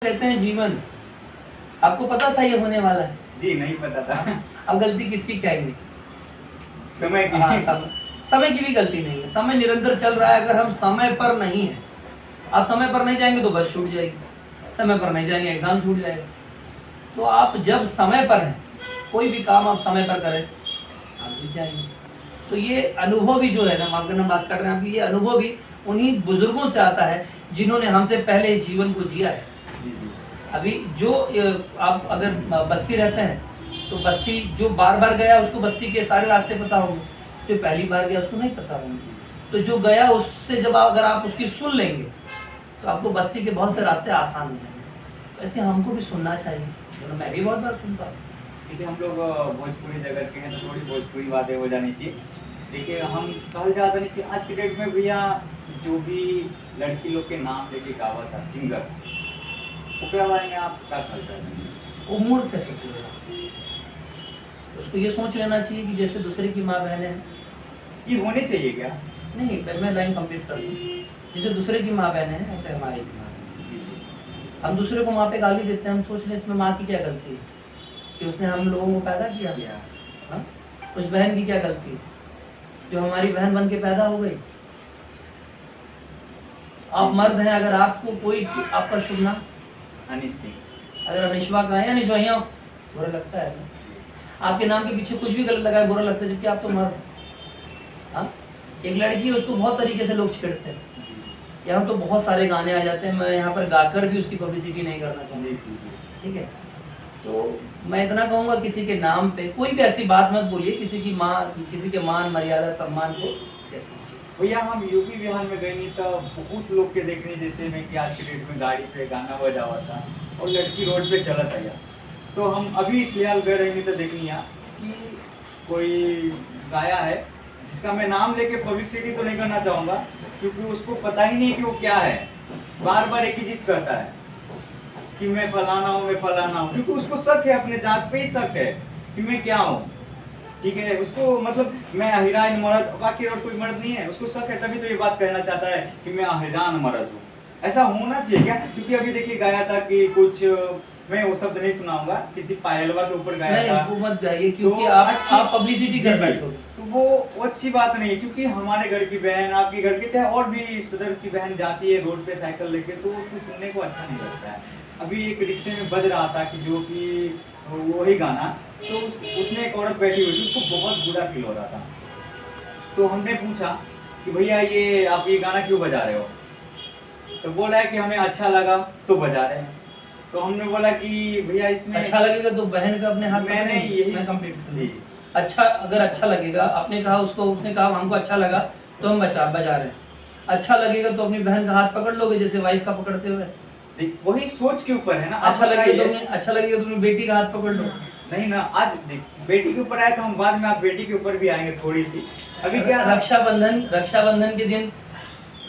कहते हैं जीवन, आपको पता था ये होने वाला है? जी नहीं पता था। अब गलती किसकी कहेंगे? समय की। हाँ, समय की भी गलती नहीं है। समय निरंतर चल रहा है। अगर हम समय पर नहीं है, आप समय पर नहीं जाएंगे तो बस छूट जाएगी, समय पर नहीं जाएंगे एग्जाम छूट जाएगा। तो आप जब समय पर हैं, कोई भी काम आप समय पर करें, आप जीत जाएंगे। तो ये अनुभव भी जो है ना, अगर हम बात कर रहे हैं आपकी, ये अनुभव भी उन्हीं बुजुर्गों से आता है जिन्होंने हमसे पहले इस जीवन को जिया है। अभी जो आप अगर बस्ती रहते हैं तो बस्ती जो बार बार गया उसको बस्ती के सारे रास्ते पता होंगे, जो पहली बार गया उसको नहीं पता होंगे। तो जो गया उससे जब अगर आप उसकी सुन लेंगे तो आपको बस्ती के बहुत से रास्ते आसान हो जाएंगे। तो ऐसे हमको भी सुनना चाहिए, तो मैं भी बहुत बार सुनता हूँ। देखिए हम लोग भोजपुरी जगत के हैं तो थोड़ी भोजपुरी बातें हो जानी चाहिए। देखिए हम कहल जाता नहीं कि आज की डेट में भैया जो भी लड़की लोग के नाम लेके गावा था सिंगर, ओकरा बारे में आप क्या कहते हैं? वो मूड कैसे चलेगा? उसको ये सोच लेना चाहिए कि जैसे दूसरे की माँ बहनें हैं, ये होने चाहिए क्या? नहीं, मैं लाइन कंप्लीट कर दूँ। जैसे दूसरे की माँ बहनें हैं ऐसे हमारी भी माँ बहनें। जी जी। हम दूसरे को माँ पे गाली देते हैं, हम सोच लें इसमें माँ की क्या गलती है कि उसने हम लोगों को पैदा किया गया। हाँ, उस बहन की क्या गलती है जो हमारी बहन बन के पैदा हो गई? आप मर्द हैं, अगर आपको कोई आपका शुभ नाम अनिश सिंह, अगर अनिशवा का है या अनिशवाइया बुरा लगता है ना? आपके नाम के पीछे कुछ भी गलत लगा है बुरा लगता है, जबकि आप तो मर्द। हाँ, एक लड़की है उसको बहुत तरीके से लोग छेड़ते हैं। यहाँ तो बहुत सारे गाने आ जाते हैं, मैं यहाँ पर गाकर भी उसकी पब्लिसिटी नहीं करना चाहूँगी, ठीक है? तो मैं इतना कहूँगा किसी के नाम पे कोई भी ऐसी बात मत बोलिए, किसी की माँ, किसी के मान मर्यादा सम्मान को ठेस नहीं चाहिए। भैया हम यूपी बिहार में गए नहीं तो बहुत लोग के देखने जैसे में कि आज के डेट में गाड़ी पे गाना बजा हुआ था और लड़की रोड पे चलत आया। तो हम अभी फिलहाल गए रहे नहीं तो देखनी कि कोई गाया है जिसका मैं नाम लेके पब्लिसिटी तो नहीं करना चाहूँगा क्योंकि उसको पता ही नहीं कि वो क्या है। बार बार एक ही चीज कहता है कि मैं फलाना हूँ, मैं फलाना हूँ, क्योंकि उसको शक है, अपने जात पे ही शक है कि मैं क्या हूँ। ठीक है, उसको मतलब मैं अहिरान मर्द, बाकी और कोई मर्द नहीं है, उसको शक है, तभी तो ये बात कहना चाहता है कि मैं अहिरान मर्द हूँ। ऐसा होना चाहिए क्या? क्योंकि अभी देखिए गाया था कि कुछ, मैं वो शब्द नहीं सुनाऊंगा, किसी पायलवा के ऊपर गाया था। वो मत गाइए क्योंकि तो आप पब्लिसिटी कर बैठोगे। तो वो अच्छी बात नहीं है, क्योंकि हमारे घर की बहन, आपके घर की, चाहे और भी सदस्य की बहन जाती है रोड पे साइकिल लेके, तो उसको सुनने को अच्छा नहीं लगता है। अभी एक रिक्शे में बज रहा था कि जो कि वही गाना, तो उसमें एक औरत बैठी हुई थी, उसको बहुत बुरा फील हो रहा था। तो हमने पूछा कि भैया ये आप ये गाना क्यों बजा रहे हो? तो बोला है कि हमें अच्छा लगा तो बजा रहे हैं। तो हमने बोला कि भैया इसमें अच्छा लगेगा तो बहन का अपने हाथ में, मैंने यही मैं कंप्लीट कर दूं। अच्छा, अगर अच्छा लगेगा, आपने कहा उसको, उसने कहा हमको अच्छा लगा तो हम बजा रहे हैं। अच्छा लगेगा तो अपनी बहन का हाथ पकड़ लोगे जैसे वाइफ का पकड़ते हो वैसे। वही सोच के ऊपर है ना। अच्छा लगेगा तो अपनी बेटी का हाथ पकड़ लो। नहीं ना, आज बेटी के ऊपर आए तो हम बाद में आप बेटी के ऊपर भी आएंगे थोड़ी सी। अभी क्या, रक्षाबंधन के दिन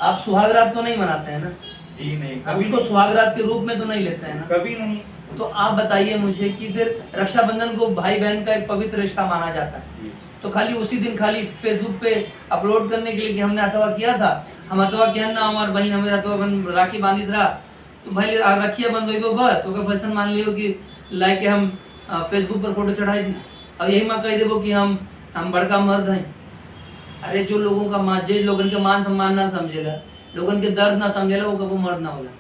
आप सुहागरात तो नहीं मनाते हैं ना? जी नहीं, कभी उसको सुहागरात के रूप में तो नहीं लेते हैं ना? कभी नहीं। तो आप बताइए मुझे कि फिर रक्षाबंधन को भाई बहन का एक पवित्र रिश्ता माना जाता है, तो खाली उसी दिन खाली फेसबुक पे अपलोड करने के लिए कि हमने अथवा किया था, हम अथवा किया ना, हमारे बहन हमें अथवा राखी बांधिस रहा, तो भाई रखिया बंद हो बस ओके फैशन मान लियो कि लाइक के हम फेसबुक पर फोटो चढ़ाई दी और यही माँ कह देवो कि हम बड़का मर्द हैं। अरे जो लोगों का जो लोगन के मान सम्मान ना समझेगा, लोगन के दर्द ना समझेगा, वो कभी मर्द ना होला।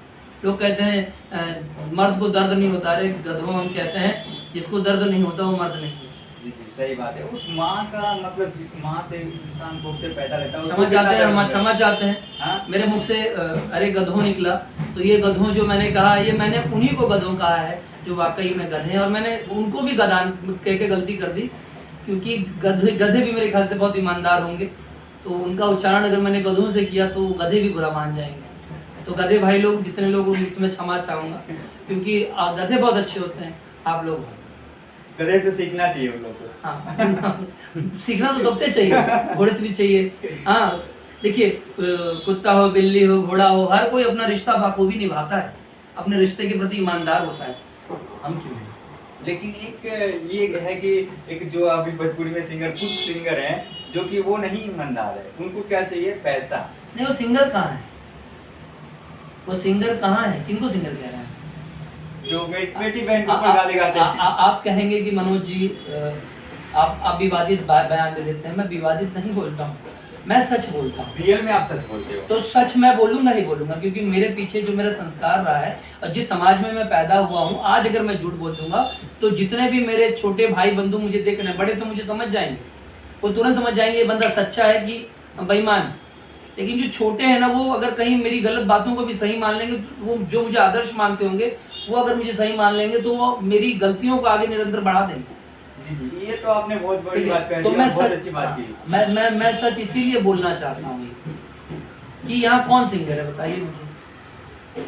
लोग कहते हैं मर्द को दर्द नहीं होता, अरे गधों हम कहते हैं जिसको दर्द नहीं होता वो मर्द नहीं होता। जी जी सही बात है। उस माँ का मतलब जिस माँ से इंसान को से पैदा लेता है, क्षमा चाहते हैं, हम क्षमा चाहते हैं। हाँ? मेरे मेरे मुख से अरे गधों निकला, तो ये गधों जो मैंने कहा, ये मैंने उन्हीं को गधों कहा है जो वाकई में गधे हैं, और मैंने उनको भी गधान कह के गलती कर दी, क्योंकि गधे भी मेरे ख्याल से बहुत ईमानदार होंगे, तो उनका उच्चारण अगर मैंने गधों से किया तो गधे भी बुरा मान जाएंगे। तो गधे भाई लोग जितने लोग उसमें क्षमा चाहूँगा, क्योंकि गधे बहुत अच्छे होते हैं, आप लोग गधे से सीखना चाहिए उन लोगों को। हाँ सीखना तो सबसे चाहिए, घोड़े से भी चाहिए। हाँ देखिए, कुत्ता हो, बिल्ली हो, घोड़ा हो, हर कोई अपना रिश्ता बाखूबी निभाता है, अपने रिश्ते के प्रति ईमानदार होता है, हम क्यों नहीं? लेकिन एक ये है कि एक जो अभी भोजपुरी में सिंगर, कुछ सिंगर हैं जो कि वो नहीं ईमानदार है, उनको क्या चाहिए? पैसा। नहीं, वो सिंगर कहाँ है? वो सिंगर कहाँ है? किनको सिंगर कह रहे हैं? जो बेटी बहन के ऊपर गाली गाते हैं। आप कहेंगे कि मनोज जी आप विवादित बयान दे देते हैं। मैं विवादित नहीं बोलता हूँ, मैं सच बोलता हूँ। रियल में आप सच बोलते हो? तो सच मैं बोलूंगा ही बोलूंगा, क्योंकि मेरे पीछे जो मेरा संस्कार रहा है और जिस समाज में मैं पैदा हुआ हूँ, आज अगर मैं झूठ बोल दूंगा तो जितने भी मेरे छोटे भाई बंधु मुझे देख रहे हैं, बड़े तो मुझे समझ जाएंगे, वो तुरंत समझ जाएंगे ये बंदा सच्चा है कि बेईमान। लेकिन जो छोटे हैं ना, वो अगर कहीं मेरी गलत बातों को भी सही मान लेंगे, वो जो मुझे आदर्श मानते होंगे वो अगर मुझे सही मान लेंगे तो वो मेरी गलतियों को आगे निरंतर बढ़ा देंगे। जी जी, ये तो आपने बहुत बड़ी बात कही, तो बहुत अच्छी बात की। मैं सच इसीलिए बोलना चाहता हूँ कि यहाँ कौन सिंगर है बताइए मुझे।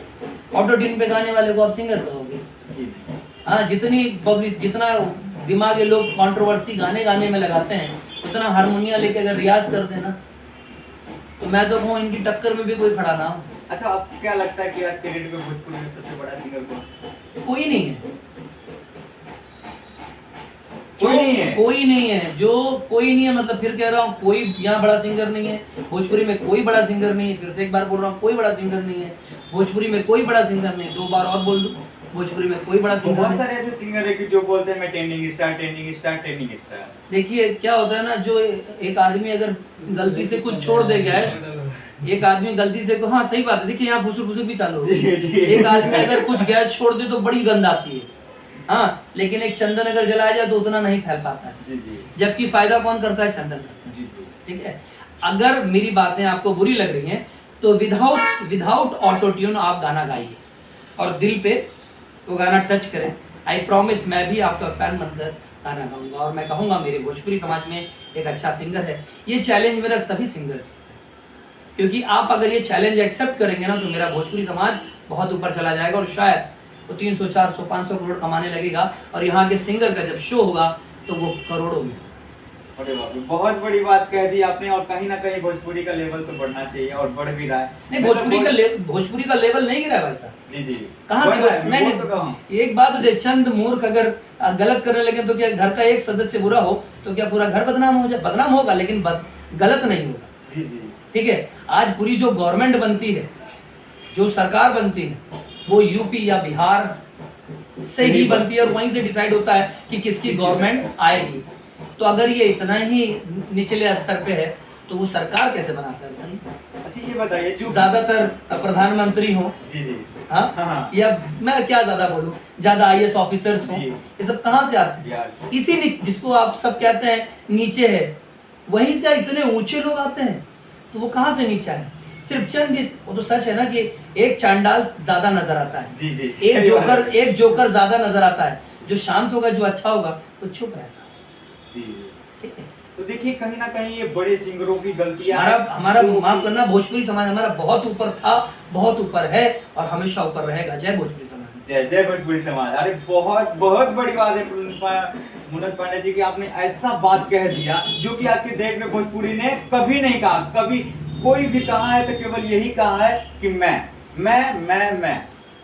ऑटो ट्यून पे गाने वाले को आप सिंगर कहोगे? जी। हाँ, जितनी पब्लिक, जितना दिमागी लोग कंट्रोवर्सी गाने में लगाते हैं, उतना हारमोनिया लेके अगर रियाज कर देना तो मैं तो कहूँ इनकी टक्कर में भी कोई खड़ा ना हो। अच्छा, आपको क्या लगता है कि आज के डेट में भोजपुरी में सबसे बड़ा सिंगर कौन? कोई नहीं है, कोई नहीं है, कोई नहीं है, जो कोई नहीं है, मतलब फिर कह रहा हूँ कोई यहाँ बड़ा सिंगर नहीं है भोजपुरी में, कोई बड़ा सिंगर नहीं है। फिर से एक बार बोल रहा हूँ, कोई बड़ा सिंगर नहीं है भोजपुरी में, कोई बड़ा सिंगर नहीं। 2 बार और बोल दूं, भोजपुरी में कोई बड़ा सिंगर बहुत नहीं। सारे ऐसे सिंगर है कि जो बोलते हैं मैं ट्रेंडिंग स्टार। देखिए क्या होता है ना, जो एक आदमी अगर गलती से कुछ छोड़ दे गया है, एक आदमी गलती से, हाँ सही बात है, देखिए यहाँ फुसुर फुसुर भी चालू हो। एक आदमी अगर कुछ गैस छोड़ दे तो बड़ी गंध आती है, हाँ, लेकिन एक चंदन अगर जलाया जाए तो उतना नहीं फैल पाता है। जबकि फायदा कौन करता है? चंदन करता है। ठीक है, अगर मेरी बातें आपको बुरी लग रही हैं तो विदाउट ऑटो ट्यून आप गाना गाइए और दिल पे वो गाना टच करें। आई प्रॉमिस मैं भी आपका फैन बनकर गाना गाऊंगा और मैं कहूँगा मेरे भोजपुरी समाज में एक अच्छा सिंगर है। ये चैलेंज मेरा सभी सिंगर्स, क्योंकि आप अगर ये चैलेंज एक्सेप्ट करेंगे ना तो मेरा भोजपुरी समाज बहुत ऊपर चला जाएगा और शायद वो 300, 400, 500 करोड़ कमाने लगेगा और यहाँ के सिंगर का जब शो होगा तो वो करोड़ों में। अरे बाप रे, बहुत बड़ी बात कह दी आपने। और कहीं ना कहीं भोजपुरी का लेवल तो बढ़ना चाहिए और बढ़ भी रहा है। नहीं, भोजपुरी का लेवल नहीं गिरा भाई साहब। जी जी, कहाँ से? नहीं, एक बात है, चंद मूर्ख अगर गलत करने लगे तो क्या घर का एक सदस्य बुरा हो तो क्या पूरा घर बदनाम हो जाए? बदनाम होगा लेकिन गलत नहीं होगा। जी जी, ठीक है, आज पूरी जो गवर्नमेंट बनती है, जो सरकार बनती है, वो यूपी या बिहार से ही बनती है और वहीं से डिसाइड होता है कि किसकी गवर्नमेंट आएगी। तो अगर ये इतना ही निचले स्तर पे है तो वो सरकार कैसे बनाता है? अच्छा ये बताइए, जो ज्यादातर प्रधानमंत्री हो, जी जी, हाँ, या मैं क्या ज्यादा बोलूं, ज्यादा IAS ऑफिसर्स हो, ये सब कहाँ से आते हैं? इसी जिसको आप सब कहते हैं नीचे है, वहीं से इतने ऊंचे लोग आते हैं, तो वो कहाँ से नीचे आए? सिर्फ चंद, वो तो सच है ना कि एक चांडाल ज्यादा नजर आता है, जी जी, एक जोकर ज्यादा नजर आता है। जो शांत होगा, जो अच्छा होगा, वो चुप रहता है। ठीक है, तो देखिए कहीं ना कहीं ये बड़े सिंगरों की गलतियां, हमारा माफ करना, भोजपुरी समाज हमारा बहुत ऊपर था, बहुत ऊपर है और हमेशा ऊपर रहेगा। जय भोजपुरी समाज, जय भोजपुरी समाज। अरे बहुत बहुत बड़ी बात है मुनत पांडे जी की, आपने ऐसा बात कह दिया जो कि आज के डेट में भोजपुरी ने कभी नहीं कहा। कभी कोई भी कहा है तो केवल यही कहा है कि मैं।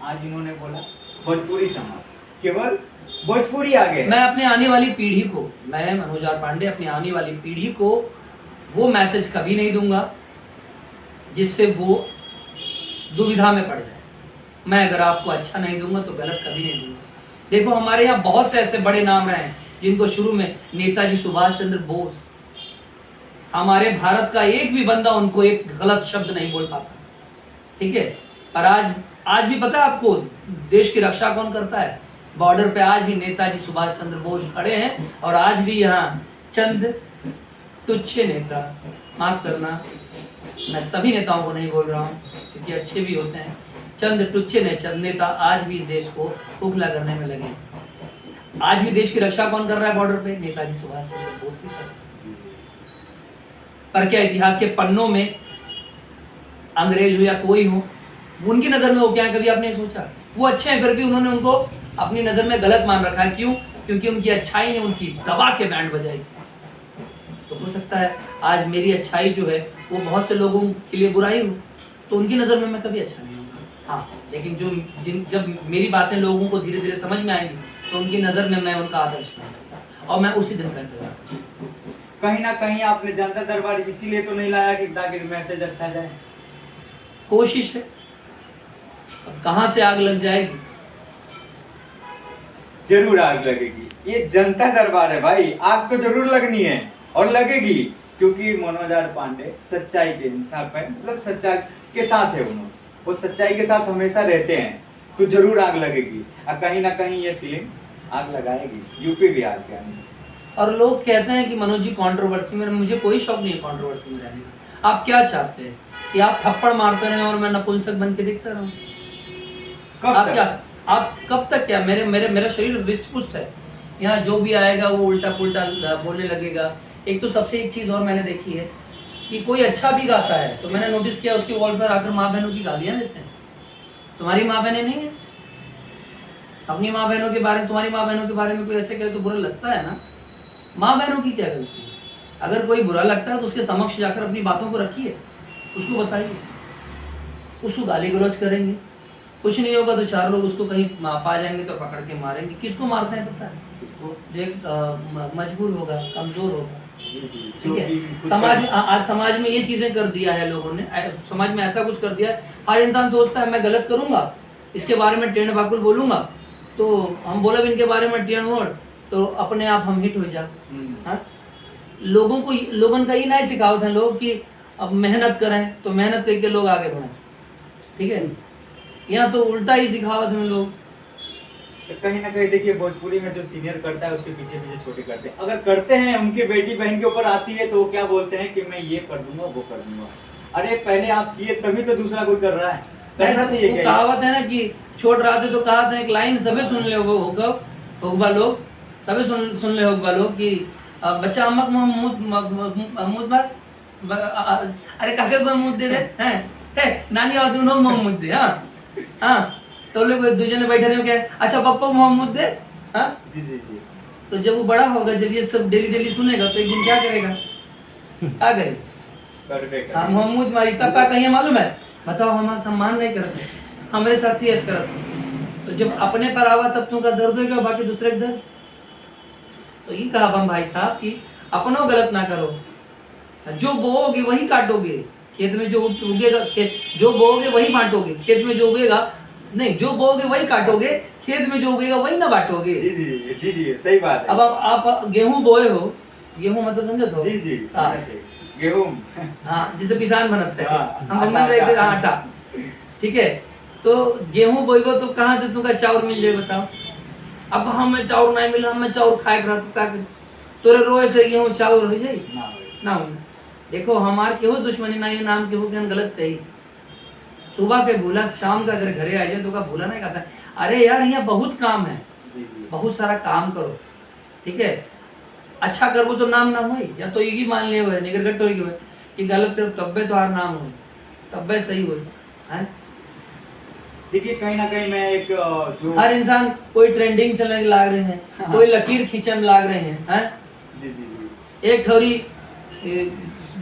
आज इन्होंने बोला भोजपुरी समाज, केवल भोजपुरी आ गए। मैं अपने आने वाली पीढ़ी को, मैं मनोज आर पांडे अपनी आने वाली पीढ़ी को वो मैसेज कभी नहीं दूंगा जिससे वो दुविधा में पड़ जाए। मैं अगर आपको अच्छा नहीं दूंगा तो गलत कभी नहीं दूंगा। देखो हमारे यहाँ बहुत से ऐसे बड़े नाम रहे हैं जिनको शुरू में नेताजी सुभाष चंद्र बोस, हमारे भारत का एक भी बंदा उनको एक गलत शब्द नहीं बोल पाता। ठीक है, पर आज भी पता है आपको देश की रक्षा कौन करता है? बॉर्डर पे आज भी नेताजी सुभाष चंद्र बोस खड़े हैं और आज भी यहाँ चंद तुच्छे नेता, माफ करना मैं सभी नेताओं को नहीं बोल रहा हूँ क्योंकि अच्छे भी होते हैं, चंद तुच्छे नेता आज भी इस देश को खोखला करने में लगे। आज भी देश की रक्षा कौन कर रहा है बॉर्डर पे? नेताजी सुभाष चंद्र बोस ही कर रहे हैं। पर क्या इतिहास के पन्नों में अंग्रेज हो या कोई हो, उनकी नजर में वो क्या है, कभी आपने सोचा? वो अच्छे हैं फिर भी उन्होंने उनको अपनी नजर में गलत मान रखा है। क्यों? क्योंकि उनकी अच्छाई ने उनकी दबा के बैंड बजाई थी। तो हो सकता है आज मेरी अच्छाई जो है वो बहुत से लोगों के लिए बुराई हो, तो उनकी नजर में मैं कभी अच्छा नहीं हूँ। हाँ, लेकिन जब मेरी बातें लोगों को धीरे धीरे समझ में आएंगी तो उनकी नजर में मैं उनका आदर्श बनूंगा और मैं उसी दिन का इंतजार करूंगा। कहीं ना कहीं आपने जनता दरबार इसीलिए तो नहीं लाया कि ताकि मैसेज अच्छा जाए? कोशिश है, अब कहाँ से आग लग जाएगी जरूर आग लगेगी। ये जनता दरबार है भाई, आग तो जरूर लगनी है और लगेगी, क्योंकि मनोज आर पांडे सच्चाई के इंसाफ है, मतलब सच्चाई के साथ है उन्होंने, वो सच्चाई के साथ हमेशा रहते हैं, तो जरूर आग लगेगी। और कहीं ना कहीं ये फिल्म आग लगाएगी यूपी बिहार के अंदर। और लोग कहते हैं कि मनोज जी कंट्रोवर्सी में, मुझे कोई शौक नहीं है कंट्रोवर्सी में रहने का। आप क्या चाहते हैं कि आप थप्पड़ मारते रहें और मैं नपुंसक बन के दिखता रहूं? कब आप तक? क्या, आप कब तक क्या, मेरे मेरे मेरा शरीर रिष्ट पुष्ट है, यहाँ जो भी आएगा वो उल्टा पुल्टा बोलने लगेगा। एक तो सबसे एक चीज़ और मैंने देखी है कि कोई अच्छा भी गाता है तो मैंने नोटिस किया उसके वॉल पर आकर माँ बहनों की गालियाँ देते हैं। तुम्हारी माँ बहनें नहीं है? अपनी माँ बहनों के बारे में, तुम्हारी माँ बहनों के बारे में कोई ऐसे कहे तो बुरा लगता है ना। माँ बहनों की क्या गलती है? अगर कोई बुरा लगता है तो उसके समक्ष जाकर अपनी बातों को रखिए, उसको बताइए, उसको गाली गलौज करेंगे, कुछ नहीं होगा तो चार लोग उसको कहीं पा जाएंगे तो पकड़ के मारेंगे। किसको मारते हैं पता है? इसको जो एक मजबूर होगा, कमजोर होगा। ठीक जो है, कि खुद समाज का- आज समाज में ये चीजें कर दिया है लोगों ने, समाज में ऐसा कुछ कर दिया है, हर इंसान सोचता है मैं गलत करूंगा, इसके बारे में टेढ़ बाकुल बोलूंगा तो हम बोलब इनके बारे में टेढ़ मोड़ तो अपने आप हम हिट हो जा। हाँ? लोगों को, लोगों का ये नहीं सिखावत है लोग कि अब मेहनत करें तो मेहनत करके लोग आगे बढ़ें। ठीक है, यहाँ तो उल्टा ही सिखावत में लोग। तो कहीं ना कहीं देखिए भोजपुरी में जो सीनियर करता है उसके पीछे पीछे छोटे करते हैं, अगर करते हैं उनकी बेटी बहन के ऊपर आती है तो वो क्या बोलते हैं कि मैं ये कर दूंगा वो कर दूंगा। अरे पहले आप किए तभी तो दूसरा कोई कर रहा है, करना चाहिए वो क्या? कहावत है ना कि छोड़ रहा थे तो कहा था, एक लाइन सबे सुन ले होगा लोग, सबे सुन ले होगा लोग कि बच्चा अम्मक महमूद बात, अरे काके को महमूद दे रहे हैं, नानी आओ दोनों महमूद दे। हाँ हाँ, तो लोग दूजने बैठे रहे क्या, अच्छा पप्पा को महमूद दे। हाँ, जी जी जी। तो जब वो बड़ा होगा, जब ये सब डेली डेली सुनेगा तो एक दिन क्या करेगा, क्या करेगा? परफेक्ट। हाँ, महमूद मारी तब का कहीं मालूम है, बताओ हमारा सम्मान नहीं करते, हमारे साथी ऐसे करते, तो जब अपने पर आवा तब तुमका दर्द होगा, बाकी दूसरे का दर्द। तो ये कहा हम भाई साहब कि अपनों गलत ना करो, जो बोओगे वही काटोगे, खेत में जो उगेगा, खेत जो बोओगे वही बांटोगे, खेत में जो उगेगा नहीं, जो बोओगे वही काटोगे, खेत में जो उगेगा वही ना बांटोगे। जी जी जी जी सही बात है। अब आप गेहूं बोए हो, गेहूं मतलब समझे तो? जी जी हाँ, गेहूं। हाँ जिसे पिसान बनते हैं, हाँ, हम बम्बई में रहते हैं आटा। ठीक है, तो गेहूं बोएगो तो कहाँ से तुमका चाउर मिल जाए बताओ? अब हमें चाउर नहीं मिला, हमें चाउर खाए रहा तो क्या करें? तोरे रोए से गेहूं चाउर हो जाए ना हो। देखो हमार केहू दुश्मनी ना, ये नाम केहू के गलत कही, सुबह के भूला शाम का अगर घरे आ जाए तो का भूला नहीं खाता। अरे यार यहाँ बहुत काम है, जी जी बहुत सारा काम करो। ठीक है, अच्छा करबो तो नाम ना होई, या तो यही मान ले हुए निगर गट होई गए कि गलत करो तब्बे तो हर नाम होई, तब्बे सही होई हैं। देखिए कहीं ना कहीं मैं एक जो हर इंसान कोई ट्रेंडिंग चलने लाग रहे हैं, कोई लकीर खींचने लाग रहे हैं। जी जी जी एक ठोरी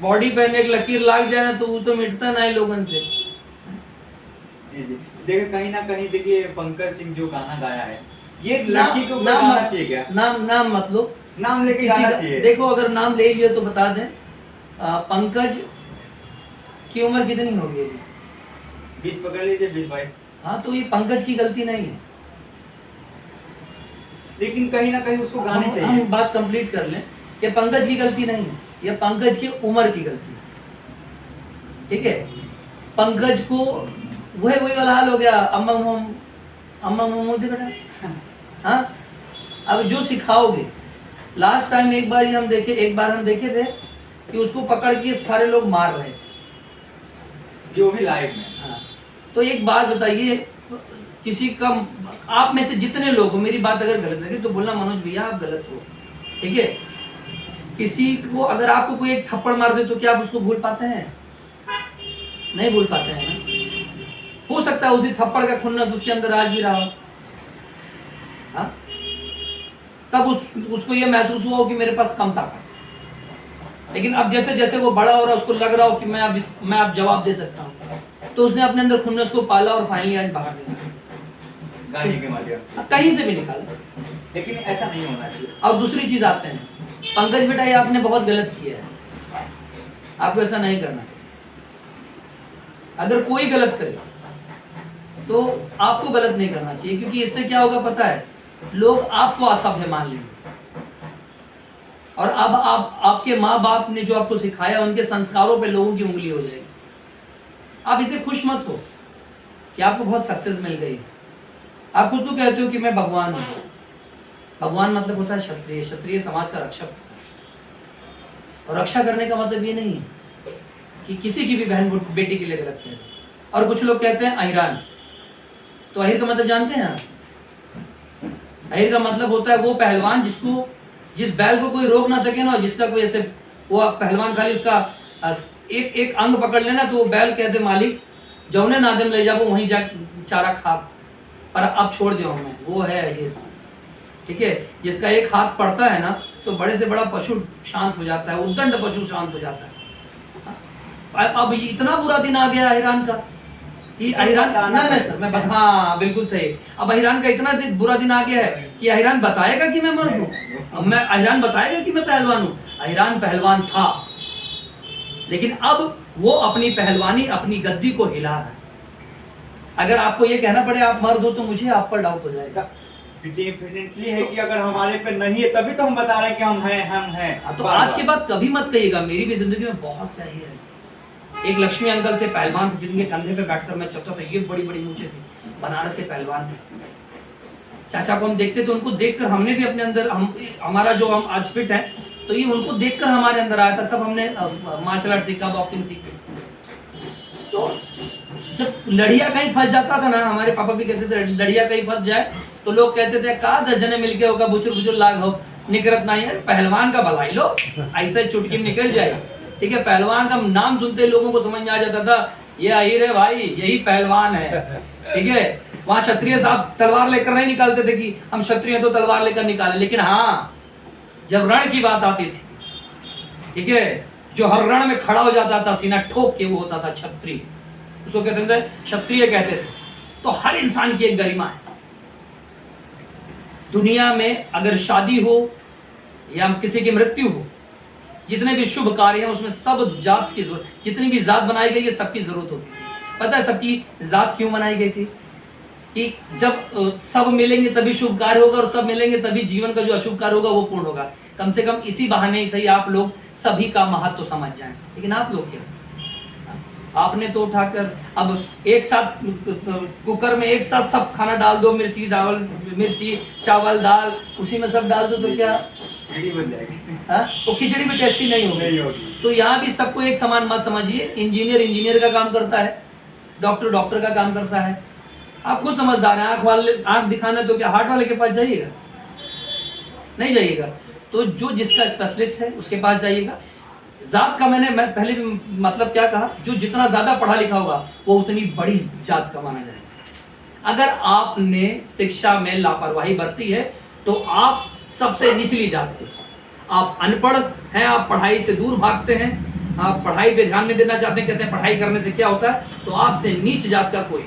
बॉडी पे एक लकीर लाग जाए ना तो वो तो मिटता नहीं लोगन से। जी जी। देखिए कहीं ना कहीं देखिए पंकज सिंह जो गाना गाया है, ये नाम लड़की को ऊपर नाम गाना चाहिए क्या? नाम मत लो, नाम लेके किसी गाना का चाहिए। देखो, अगर नाम ले लिया तो बता दें, पंकज की उम्र कितनी होगी अभी? 20 पकड़ लीजिए, 20-22। हाँ, तो ये पंकज की गलती नहीं है। लेकिन कहीं ना कहीं उसको गाने हम चाहिए। बात कंप्लीट कर लें, ये पंकज की गलती नहीं है, ये पंकज की उम्र की गलती है। ठीक है, पंकज को वही वाला हाल हो गया, अम्मा मोमोद बेटा। हाँ, अब जो सिखाओगे, लास्ट टाइम एक बार हम देखे थे कि उसको पकड़ के सारे लोग मार रहे थे। जो भी लाइव में। हाँ, तो एक बात बताइए, किसी का, आप में से जितने लोग हो, मेरी बात अगर गलत लगे तो बोलना मनोज भैया आप गलत हो। ठीक है, किसी को अगर आपको कोई एक थप्पड़ मार दे तो क्या आप उसको भूल पाते हैं? नहीं भूल पाते हैं ना। हो सकता है उसी थप्पड़ का खुन्नस उसके अंदर आज भी रहा हो। हाँ? तब उसको ये महसूस हुआ हो कि मेरे पास कम ताकत है। लेकिन अब जैसे जैसे वो बड़ा हो रहा है, उसको लग रहा हो कि मैं अब जवाब दे सकता हूँ, तो उसने अपने अंदर खुन्नस को पाला और फाइनली आज बाहर निकाला, गाने के माध्यम से। कहीं से भी निकाला। लेकिन ऐसा नहीं होना चाहिए। और दूसरी चीज आते हैं, पंकज बेटा ये आपने बहुत गलत किया है, आपको ऐसा नहीं करना चाहिए। अगर कोई गलत करे तो आपको गलत नहीं करना चाहिए, क्योंकि इससे क्या होगा पता है, लोग आपको असभ्य मान लेंगे। और अब आपके माँ बाप ने जो आपको सिखाया उनके संस्कारों पे लोगों की उंगली हो जाएगी। आप इसे खुश मत हो कि आपको बहुत सक्सेस मिल गई। आप खुद तो कहते हो कि मैं भगवान हूं। भगवान मतलब होता है क्षत्रिय, क्षत्रिय समाज का रक्षक। और रक्षा करने का मतलब ये नहीं है कि किसी की भी बहन बेटी के लिए गलत कह रहे। और कुछ लोग कहते हैं अहिरान। तो अहिर का मतलब जानते हैं आप? अहिर का मतलब होता है वो पहलवान जिस बैल को कोई रोक ना सके ना, जिसका कोई ऐसे वो पहलवान खाली उसका एक एक अंग पकड़ लेना तो वो बैल कहते मालिक जौने नादम ले जाओ वहीं जा चारा खा, पर अब छोड़ दो हमें, वो है अहिर। ठीक है, जिसका एक हाथ पड़ता है ना तो बड़े से बड़ा पशु शांत हो जाता है, उद्दंड पशु शांत हो जाता है। अब इतना बुरा दिन आ गया अहिरान का कि अहिरान ना सर मैं हाँ बिल्कुल सही। अब अहिरान का इतना बुरा दिन आ गया है कि अहिरान बताएगा कि मैं मर्द हूँ। अब मैं अहिरान बताएगा कि मैं पहलवान हूँ। अहिरान पहलवान था, लेकिन अब वो अपनी पहलवानी अपनी गद्दी को हिला रहा है। अगर आपको ये कहना पड़े आप मर्द हो तो मुझे आप पर डाउट हो जाएगा। डेफिनेटली है कि अगर हमारे पे नहीं है तभी तो हम बता रहे हैं कि हम हैं। तो आज के बाद कभी मत कहिएगा। मेरी भी जिंदगी में बहुत से अहिर है। एक लक्ष्मी अंकल थे, पहलवान थे, जिनके कंधे पे बैठकर मैं चलता था। ये बड़ी बड़ी मूंछें थी, बनारस के पहलवान थे। चाचा को हम देखते थे, उनको देखकर हमने भी अपने अंदर हमारा जो हम आज फिट है तो ये उनको देखकर हमारे अंदर आया था। तब हमने मार्शल आर्ट सीखा, बॉक्सिंग सीखी। तो जब लड़िया कहीं फंस जाता था ना, हमारे पापा भी कहते थे लड़िया कहीं फंस जाए तो लोग कहते थे का 10 जने मिलके होगा बुचुर बुचुर लाग हो निकरत नहीं है। पहलवान का भलाई लो, ऐसे चुटकी निकल जाए। ठीक है, पहलवान का नाम सुनते ही लोगों को समझ में आ जाता था ये अहिर है भाई, यही पहलवान है। ठीक है, वहां क्षत्रिय साहब तलवार लेकर नहीं निकालते थे कि हम क्षत्रिय तो तलवार लेकर निकाले, लेकिन हाँ जब रण की बात आती थी, ठीक है, जो हर रण में खड़ा हो जाता था सीना ठोक के, वो होता था क्षत्रिय। उसको कहते थे क्षत्रिय कहते थे। तो हर इंसान की एक गरिमा है दुनिया में। अगर शादी हो या किसी की मृत्यु हो, जितने भी शुभ कार्य हैं उसमें सब जात की जरूरत, जितनी भी जात बनाई गई है सबकी जरूरत होती है। पता है सबकी जात क्यों बनाई गई थी? कि जब सब मिलेंगे तभी शुभ कार्य होगा, और सब मिलेंगे तभी जीवन का जो अशुभ कार्य होगा वो पूर्ण होगा। कम से कम इसी बहाने ही सही आप लोग सभी का महत्व समझ जाएं। लेकिन आप लोग क्या, आपने तो उठाकर अब एक साथ कुकर में एक साथ सब खाना डाल दो, मिर्ची चावल दाल, उसी में सब डाल दो तो क्या खिचड़ी बन जाएगी? तो खिचड़ी भी टेस्टी नहीं होगी। तो यहाँ भी सबको एक समान मत समझिए। इंजीनियर का काम करता है, डॉक्टर का काम करता है। आप खुद समझदार हैं। आंख दिखाना तो क्या हार्ट वाले के पास जाइएगा? नहीं जाइएगा। तो जो जिसका स्पेशलिस्ट है उसके पास जाइएगा। जात का मैं पहले मतलब क्या कहा, जो जितना ज्यादा पढ़ा लिखा होगा वो उतनी बड़ी जात का माना जाएगा। अगर आपने शिक्षा में लापरवाही बरती है तो आप सबसे निचली जात के, आप अनपढ़ हैं, आप पढ़ाई से दूर भागते हैं, आप पढ़ाई पे ध्यान नहीं देना चाहते हैं, कहते हैं पढ़ाई करने से क्या होता है, तो आपसे नीच जात का कोई।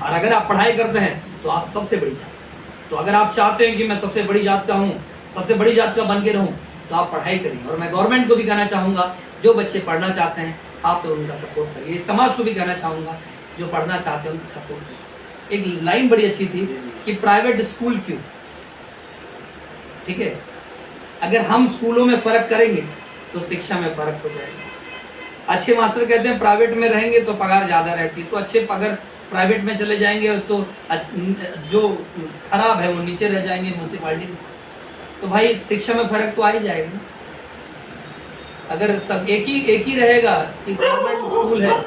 और अगर आप पढ़ाई करते हैं तो आप सबसे बड़ी जात। तो अगर आप चाहते हैं कि मैं सबसे बड़ी जात का हूँ, सबसे बड़ी जात का बन के रहूँ, तो आप पढ़ाई करिए। और मैं गवर्नमेंट को भी कहना चाहूँगा जो बच्चे पढ़ना चाहते हैं आप तो उनका सपोर्ट करिए। समाज को भी कहना चाहूँगा जो पढ़ना चाहते हैं उनका सपोर्ट करिए। एक लाइन बड़ी अच्छी थी कि प्राइवेट स्कूल क्यों। ठीक है, अगर हम स्कूलों में फर्क करेंगे तो शिक्षा में फर्क हो जाएगा। अच्छे मास्टर कहते हैं प्राइवेट में रहेंगे तो पगार ज़्यादा रहती है, तो अच्छे अगर प्राइवेट में चले जाएंगे तो जो खराब है वो नीचे रह जाएंगे म्यूनसिपालिटी में। तो भाई शिक्षा में फर्क तो आ ही जाएगा ना। अगर सब एक ही रहेगा कि गवर्नमेंट स्कूल है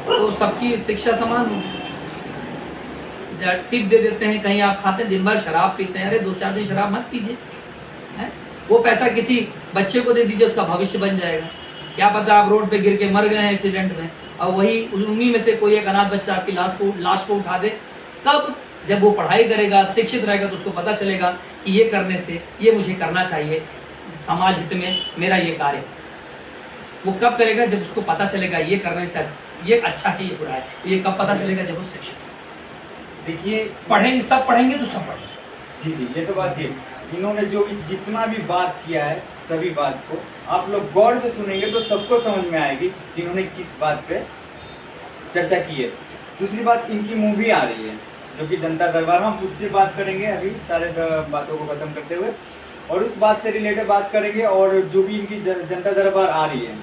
तो सबकी शिक्षा समान हो। टिप दे देते हैं, कहीं आप खाते हैं दिन भर शराब पीते हैं, अरे 2-4 दिन शराब मत पीजिए, वो पैसा किसी बच्चे को दे दीजिए, उसका भविष्य बन जाएगा। क्या पता आप रोड पे गिर के मर गए हैं एक्सीडेंट में, और वही उन्हीं में से कोई एक अनाथ बच्चा आपकी लाश को उठा दे। तब जब वो पढ़ाई करेगा, शिक्षित रहेगा, तो उसको पता चलेगा कि ये करने से ये मुझे करना चाहिए, समाज हित में मेरा ये कार्य। वो कब करेगा? जब उसको पता चलेगा ये करने से ये अच्छा है ये बुरा है। ये कब पता चलेगा? जब वो शिक्षित। देखिए पढ़ेंगे, सब पढ़ेंगे तो सब पढ़ेंगे। जी ये तो बात है। इन्होंने जो जितना भी बात किया है सभी बात को आप लोग गौर से सुनेंगे तो सबको समझ में आएगी कि इन्होंने किस बात पे चर्चा की है। दूसरी बात, इनकी मूवी आ रही है जो कि जनता दरबार, हम उससे बात करेंगे अभी सारे बातों को खत्म करते हुए, और उस बात से रिलेटेड बात करेंगे। और जो भी इनकी जनता दरबार आ रही है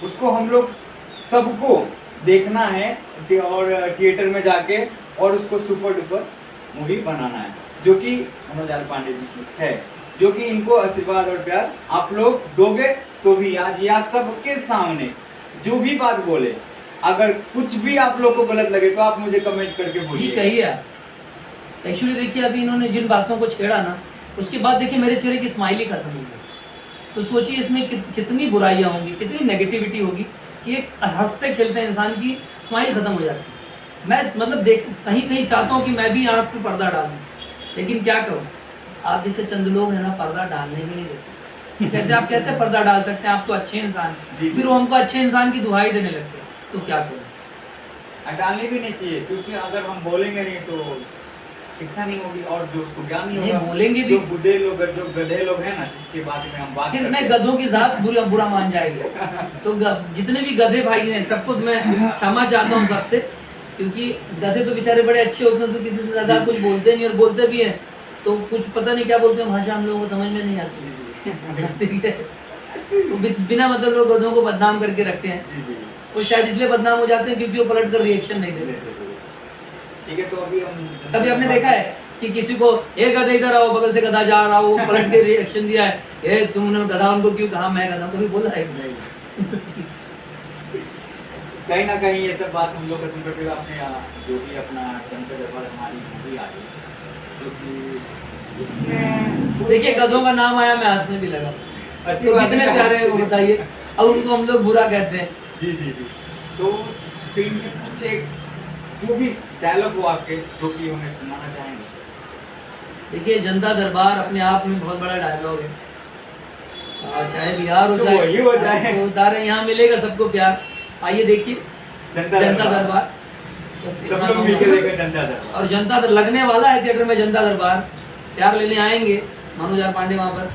उसको हम लोग सबको देखना है और थिएटर में जाके, और उसको सुपर डुपर मूवी बनाना है, जो कि मनोज आर पांडे जी की है, जो कि इनको आशीर्वाद और प्यार आप लोग दोगे तो भी आज या सबके सामने जो भी बात बोले, अगर कुछ भी आप लोग को गलत लगे तो आप मुझे कमेंट करके जी बोलिए। कहिए आप। एक्चुअली देखिए अभी इन्होंने जिन बातों को छेड़ा ना, उसके बाद देखिए मेरे चेहरे की स्माइल ही खत्म हो गई। तो सोचिए इसमें कितनी बुराइयां होंगी, कितनी नेगेटिविटी होगी कि एक हंसते खेलते इंसान की स्माइल खत्म हो जाती है। मैं मतलब देख कहीं कहीं चाहता हूँ कि मैं भी आँख पे पर्दा डालूं, लेकिन क्या करूँ, आप जैसे चंद लोग हैं ना पर्दा डालने भी नहीं देते। कहते हैं आप कैसे पर्दा डाल सकते हैं, आप तो अच्छे इंसान जी, हैं। जी। फिर वो हमको अच्छे इंसान की दुहाई देने लगते हैं, तो क्या करूँ। डालनी भी नहीं चाहिए, क्योंकि अगर हम बोलेंगे नहीं तो शिक्षा नहीं होगी, और जो उसको ज्ञान नहीं नहीं, होगा, बोलेंगे भी। जो बुढ़े लोग, जो गधे लोग हैं ना, जिसके बारे में हम बात फिर करते मैं हैं। गधों की जात बुरा मान जाएगी। तो जितने भी गधे भाई हैं सबको मैं क्षमा चाहता हूँ सबसे, क्योंकि गधे तो बेचारे बड़े अच्छे होते हैं, तो किसी से ज्यादा कुछ बोलते नहीं, और बोलते भी हैं तो कुछ पता नहीं क्या बोलते हैं, भाषा हम लोगों को समझ में नहीं आती। ठीक है, तो बिना मतलब लोग गधों को बदनाम करके रखते हैं। जी, जी। वो शायद इसलिए बदनाम हो जाते हैं क्योंकि वो पलट कर रिएक्शन नहीं देते। ठीक है, तो अभी हम कभी आपने देखा है कि किसी को ये गधा इधर आओ, बगल से गधा जा रहा हो, वो पलट के रिएक्शन दिया है, ये तुमने गधा उनको क्यों कहा, मैं गधा, कभी बोला है कि नहीं? तो ठीक। कहीं ना कहीं ये सब बात हम लोग खत्म करते हुए अपने जो भी अपना जनता दरबार हमारी मूवी आ रही है, जो कि उसमें देखिए गधों का नाम आया, मैं हंसने भी लगा। अच्छी तो बात कितने है। प्यारे हैं वो बताइए, अब उनको हम लोग बुरा कहते हैं। जी, जी, जी। तो उस फिल्म के कुछ एक जो भी डायलॉग हो आपके, जो कि हमें सुनाना चाहेंगे। देखिए जनता दरबार अपने आप में बहुत बड़ा डायलॉग है, चाहे बिहार हो तो चाहे वही हो जाए। तो बता रहे हैं, यहाँ मिलेगा सबको प्यार। आइए देखिए जनता जनता दरबार। दरबार, बस सब इतना लोग कहूँगा। मिलकर देखें जनता दरबार। और जनता लगने वाला है थिएटर में जनता दरबार, प्यार लेने आएंगे मनोज आर पांडे वहाँ पर।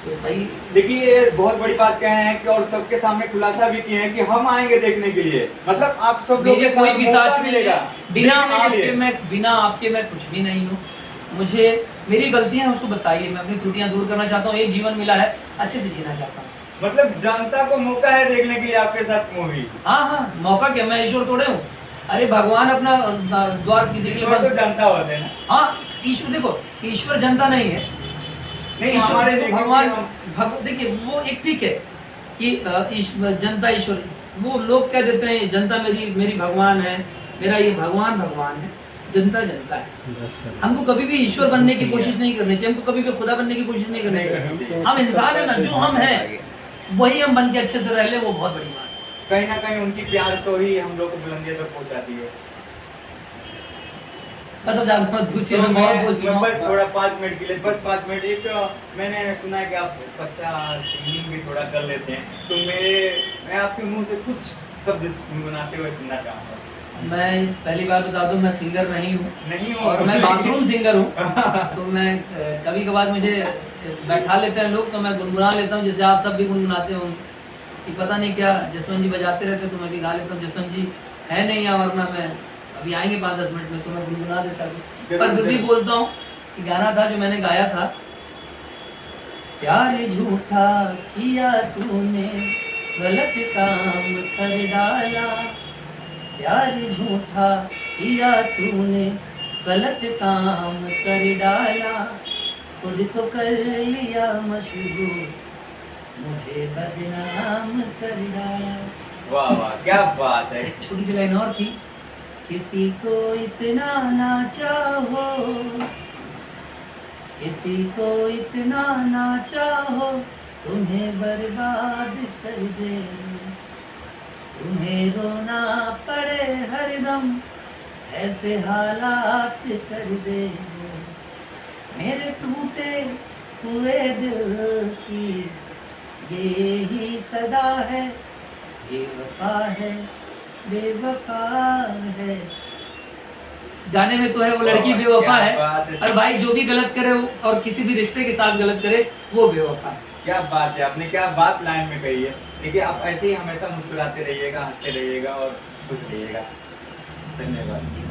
तो भाई देखिए ये बहुत बड़ी बात कहे हैं कि, और सबके सामने खुलासा भी किए हैं कि हम आएंगे देखने के लिए, मतलब आप सब लोग मेरे के कोई साथ भी मौका साथ मिलेगा बिना देखने के आपके लिए। बिना आपके मैं कुछ भी नहीं हूँ। मुझे मेरी गलतियां हैं उसको बताइए, मैं अपनी त्रुटियां दूर करना चाहता हूँ, एक जीवन मिला है अच्छे से जीना चाहता हूँ। मतलब जनता को मौका है देखने के लिए आपके साथ मूवी। हाँ हाँ, मौका क्या, मैं ईश्वर थोड़े हूँ। अरे भगवान अपना द्वार किसी के लिए ईश्वर तो बंद। जनता होते हैं ना। हाँ ईश्वर, देखो ईश्वर जनता नहीं है। नहीं, ईश्वर हमारे देखो, देखने भगवान के हम- देखिए वो एक ठीक है कि जनता ईश्वर, वो लोग कह देते हैं जनता मेरी भगवान है, मेरा ये भगवान भगवान है, जनता जनता है। हमको कभी भी ईश्वर बनने की कोशिश नहीं करनी चाहिए, हमको कभी भी खुदा बनने की कोशिश नहीं करनी नहीं करनी चाहिए। चाहिए। हम इंसान है ना, जो हम हैं वही हम बन के अच्छे से रह ले, वो बहुत बड़ी बात है। कहीं ना कहीं उनकी प्यार तो ही हम लोग को बुलंदियों तक पहुंचाती है। बस अब ज्यादा मत पूछिए, तो मैं बहुत बोल चुका मैं बस हूँ। थोड़ा 5 मिनट के लिए, बस 5 मिनट, एक मैंने सुना है कि आप बच्चा सिंगिंग भी थोड़ा कर लेते हैं, तो मैं आपके मुंह से कुछ शब्द गुनगुनाते हुए सुनना चाहूँगा। मैं पहली बार बता दूं, मैं सिंगर नहीं हूँ, नहीं हो और मैं बाथरूम सिंगर हूँ। तो मैं कभी कभार मुझे बैठा लेते हैं लोग, तो मैं गुनगुना लेता हूँ, जैसे आप सब भी गुनगुनाते हो कि पता नहीं क्या जसवंत जी बजाते रहते, तो मैं भी गा लेता हूँ। जसवंत जी है नहीं यहाँ, वरना मैं अभी आएंगे 5-10 मिनट में, तो मैं गुनगुना देता हूँ। पर फिर भी बोलता हूँ कि गाना था जो मैंने गाया था, प्यार झूठा किया तूने, गलत काम कर डाला, प्यार झूठा किया तूने, गलत काम कर डाला, खुद को कर लिया मशहूर, मुझे बदनाम कर डाला। वाह वाह, क्या बात है। छोटी सी लाइन और थी, किसी को इतना ना चाहो, किसी को इतना ना चाहो, तुम्हें बर्बाद कर दे, तुम्हें रोना पड़े हरदम, ऐसे हालात कर दे, मेरे टूटे हुए दिल की ये ही सदा है, बेवफा है, बेवफा है। गाने में तो है वो लड़की बेवफा क्या है, बात है। और भाई जो भी गलत करे और किसी भी रिश्ते के साथ गलत करे वो बेवफा है। क्या बात है, आपने क्या बात लाइन में कही है। देखिए आप ऐसे ही हमेशा मुस्कुराते रहिएगा, हंसते रहिएगा और खुश रहिएगा। धन्यवाद।